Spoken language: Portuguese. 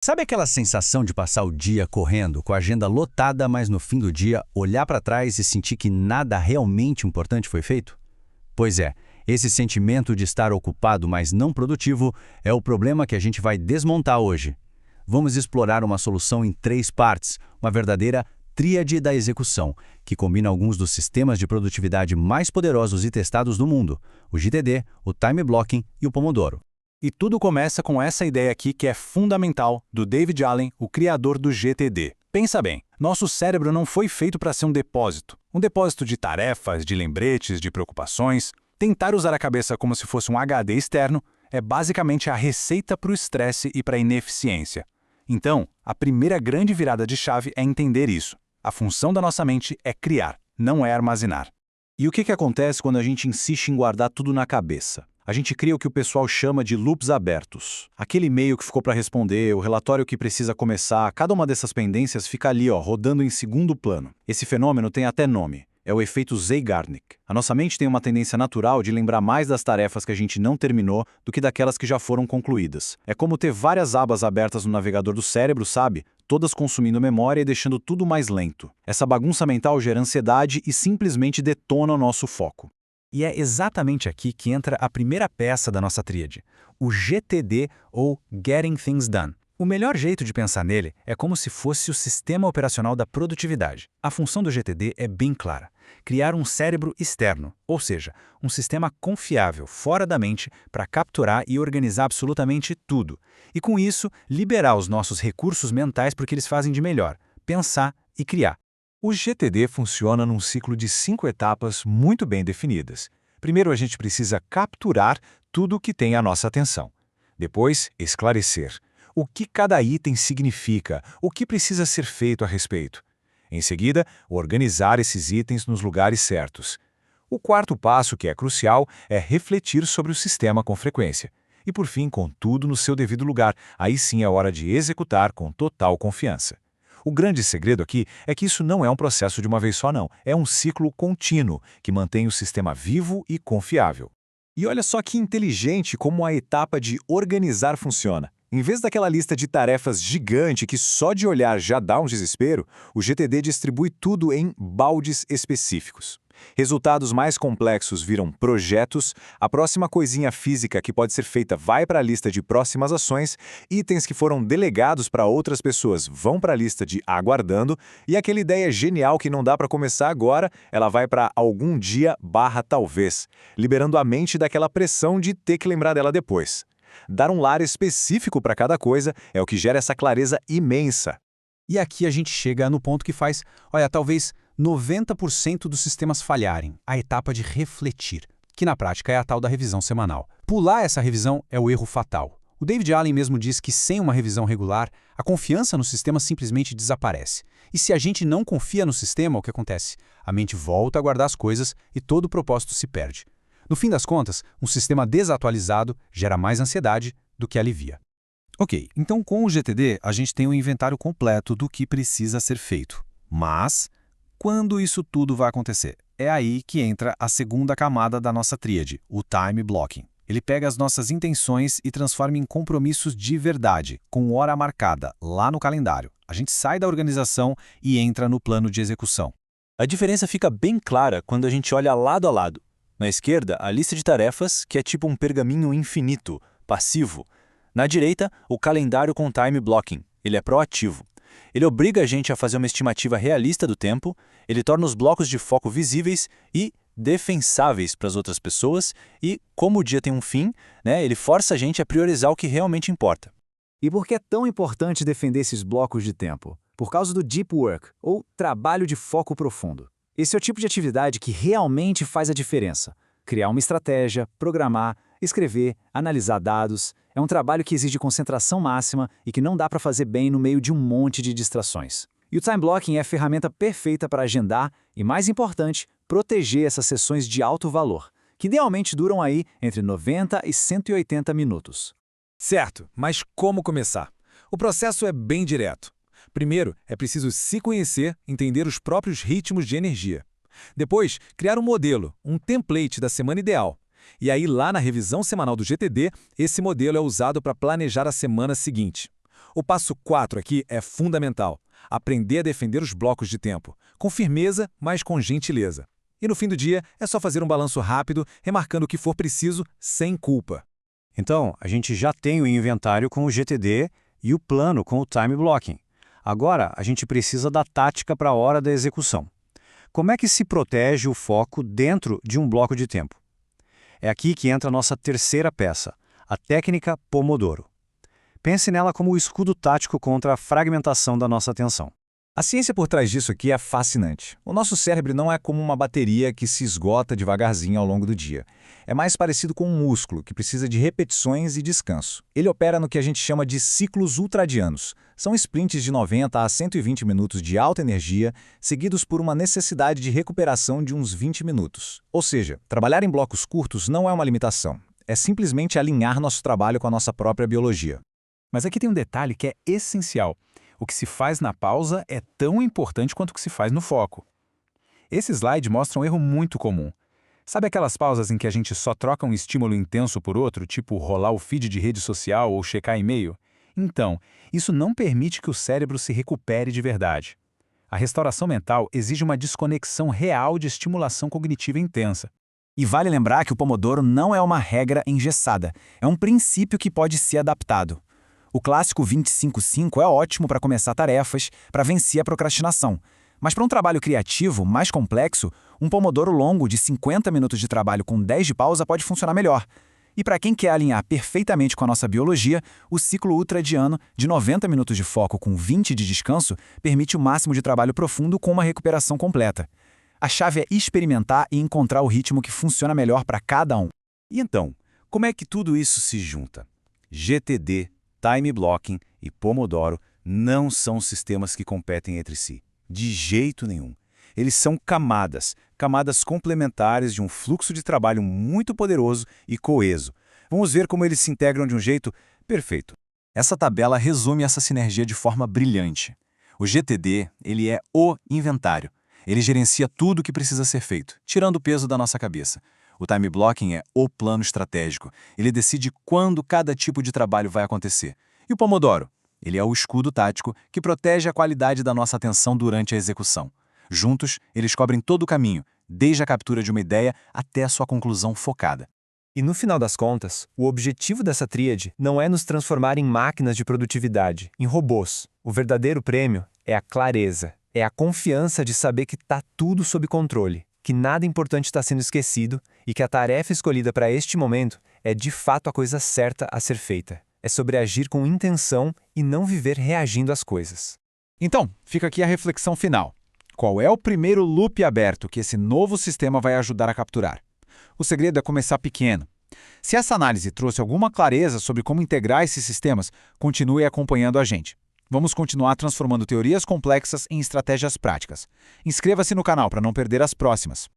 Sabe aquela sensação de passar o dia correndo, com a agenda lotada, mas no fim do dia olhar para trás e sentir que nada realmente importante foi feito? Pois é, esse sentimento de estar ocupado, mas não produtivo, é o problema que a gente vai desmontar hoje. Vamos explorar uma solução em 3 partes, uma verdadeira tríade da execução, que combina alguns dos sistemas de produtividade mais poderosos e testados do mundo, o GTD, o Time Blocking e o Pomodoro. E tudo começa com essa ideia aqui que é fundamental, do David Allen, o criador do GTD. Pensa bem, nosso cérebro não foi feito para ser um depósito de tarefas, de lembretes, de preocupações. Tentar usar a cabeça como se fosse um HD externo é basicamente a receita para o estresse e para a ineficiência. Então, a primeira grande virada de chave é entender isso. A função da nossa mente é criar, não é armazenar. E o que acontece quando a gente insiste em guardar tudo na cabeça? A gente cria o que o pessoal chama de loops abertos. Aquele e-mail que ficou para responder, o relatório que precisa começar, cada uma dessas pendências fica ali, rodando em segundo plano. Esse fenômeno tem até nome. É o efeito Zeigarnik. A nossa mente tem uma tendência natural de lembrar mais das tarefas que a gente não terminou do que daquelas que já foram concluídas. É como ter várias abas abertas no navegador do cérebro, sabe? Todas consumindo memória e deixando tudo mais lento. Essa bagunça mental gera ansiedade e simplesmente detona o nosso foco. E é exatamente aqui que entra a primeira peça da nossa tríade, o GTD ou Getting Things Done. O melhor jeito de pensar nele é como se fosse o sistema operacional da produtividade. A função do GTD é bem clara: criar um cérebro externo, ou seja, um sistema confiável, fora da mente, para capturar e organizar absolutamente tudo. E com isso, liberar os nossos recursos mentais para o que eles fazem de melhor: pensar e criar. O GTD funciona num ciclo de 5 etapas muito bem definidas. Primeiro, a gente precisa capturar tudo o que tem a nossa atenção. Depois, esclarecer o que cada item significa, o que precisa ser feito a respeito. Em seguida, organizar esses itens nos lugares certos. O quarto passo, que é crucial, é refletir sobre o sistema com frequência. E por fim, com tudo no seu devido lugar, aí sim é hora de executar com total confiança. O grande segredo aqui é que isso não é um processo de uma vez só não, é um ciclo contínuo que mantém o sistema vivo e confiável. E olha só que inteligente como a etapa de organizar funciona. Em vez daquela lista de tarefas gigante que só de olhar já dá um desespero, o GTD distribui tudo em baldes específicos. Resultados mais complexos viram projetos, a próxima coisinha física que pode ser feita vai para a lista de próximas ações, itens que foram delegados para outras pessoas vão para a lista de aguardando, e aquela ideia genial que não dá para começar agora, ela vai para algum dia/talvez, liberando a mente daquela pressão de ter que lembrar dela depois. Dar um lar específico para cada coisa é o que gera essa clareza imensa. E aqui a gente chega no ponto que faz, talvez 90% dos sistemas falharem, a etapa de refletir, que na prática é a tal da revisão semanal. Pular essa revisão é o erro fatal. O David Allen mesmo diz que sem uma revisão regular, a confiança no sistema simplesmente desaparece. E se a gente não confia no sistema, o que acontece? A mente volta a guardar as coisas e todo o propósito se perde. No fim das contas, um sistema desatualizado gera mais ansiedade do que alivia. Ok, então com o GTD a gente tem um inventário completo do que precisa ser feito. Mas, quando isso tudo vai acontecer? É aí que entra a segunda camada da nossa tríade, o Time Blocking. Ele pega as nossas intenções e transforma em compromissos de verdade, com hora marcada, lá no calendário. A gente sai da organização e entra no plano de execução. A diferença fica bem clara quando a gente olha lado a lado. Na esquerda, a lista de tarefas, que é tipo um pergaminho infinito, passivo. Na direita, o calendário com Time Blocking. Ele é proativo. Ele obriga a gente a fazer uma estimativa realista do tempo, ele torna os blocos de foco visíveis e defensáveis para as outras pessoas e, como o dia tem um fim, ele força a gente a priorizar o que realmente importa. E por que é tão importante defender esses blocos de tempo? Por causa do Deep Work, ou trabalho de foco profundo. Esse é o tipo de atividade que realmente faz a diferença. Criar uma estratégia, programar, escrever, analisar dados, é um trabalho que exige concentração máxima e que não dá para fazer bem no meio de um monte de distrações. E o Time Blocking é a ferramenta perfeita para agendar e, mais importante, proteger essas sessões de alto valor, que idealmente duram aí entre 90 e 180 minutos. Certo, mas como começar? O processo é bem direto. Primeiro, é preciso se conhecer, entender os próprios ritmos de energia. Depois, criar um modelo, um template da semana ideal. E aí, lá na revisão semanal do GTD, esse modelo é usado para planejar a semana seguinte. O passo 4 aqui é fundamental. Aprender a defender os blocos de tempo, com firmeza, mas com gentileza. E no fim do dia, é só fazer um balanço rápido, remarcando o que for preciso, sem culpa. Então, a gente já tem o inventário com o GTD e o plano com o time blocking. Agora, a gente precisa da tática para a hora da execução. Como é que se protege o foco dentro de um bloco de tempo? É aqui que entra a nossa terceira peça, a técnica Pomodoro. Pense nela como o escudo tático contra a fragmentação da nossa atenção. A ciência por trás disso aqui é fascinante. O nosso cérebro não é como uma bateria que se esgota devagarzinho ao longo do dia. É mais parecido com um músculo que precisa de repetições e descanso. Ele opera no que a gente chama de ciclos ultradianos. São sprints de 90 a 120 minutos de alta energia, seguidos por uma necessidade de recuperação de uns 20 minutos. Ou seja, trabalhar em blocos curtos não é uma limitação. É simplesmente alinhar nosso trabalho com a nossa própria biologia. Mas aqui tem um detalhe que é essencial. O que se faz na pausa é tão importante quanto o que se faz no foco. Esse slide mostra um erro muito comum. Sabe aquelas pausas em que a gente só troca um estímulo intenso por outro, tipo rolar o feed de rede social ou checar e-mail? Então, isso não permite que o cérebro se recupere de verdade. A restauração mental exige uma desconexão real de estimulação cognitiva intensa. E vale lembrar que o Pomodoro não é uma regra engessada, é um princípio que pode ser adaptado. O clássico 25-5 é ótimo para começar tarefas, para vencer a procrastinação. Mas para um trabalho criativo, mais complexo, um Pomodoro longo de 50 minutos de trabalho com 10 de pausa pode funcionar melhor. E para quem quer alinhar perfeitamente com a nossa biologia, o ciclo ultradiano de 90 minutos de foco com 20 de descanso permite o máximo de trabalho profundo com uma recuperação completa. A chave é experimentar e encontrar o ritmo que funciona melhor para cada um. E então, como é que tudo isso se junta? GTD, Time Blocking e Pomodoro não são sistemas que competem entre si. De jeito nenhum. Eles são camadas complementares de um fluxo de trabalho muito poderoso e coeso. Vamos ver como eles se integram de um jeito perfeito. Essa tabela resume essa sinergia de forma brilhante. O GTD, ele é o inventário. Ele gerencia tudo o que precisa ser feito, tirando o peso da nossa cabeça. O time blocking é o plano estratégico. Ele decide quando cada tipo de trabalho vai acontecer. E o Pomodoro? Ele é o escudo tático que protege a qualidade da nossa atenção durante a execução. Juntos, eles cobrem todo o caminho, desde a captura de uma ideia até a sua conclusão focada. E no final das contas, o objetivo dessa tríade não é nos transformar em máquinas de produtividade, em robôs. O verdadeiro prêmio é a clareza, é a confiança de saber que está tudo sob controle, que nada importante está sendo esquecido e que a tarefa escolhida para este momento é de fato a coisa certa a ser feita. É sobre agir com intenção e não viver reagindo às coisas. Então, fica aqui a reflexão final. Qual é o primeiro loop aberto que esse novo sistema vai ajudar a capturar? O segredo é começar pequeno. Se essa análise trouxe alguma clareza sobre como integrar esses sistemas, continue acompanhando a gente. Vamos continuar transformando teorias complexas em estratégias práticas. Inscreva-se no canal para não perder as próximas.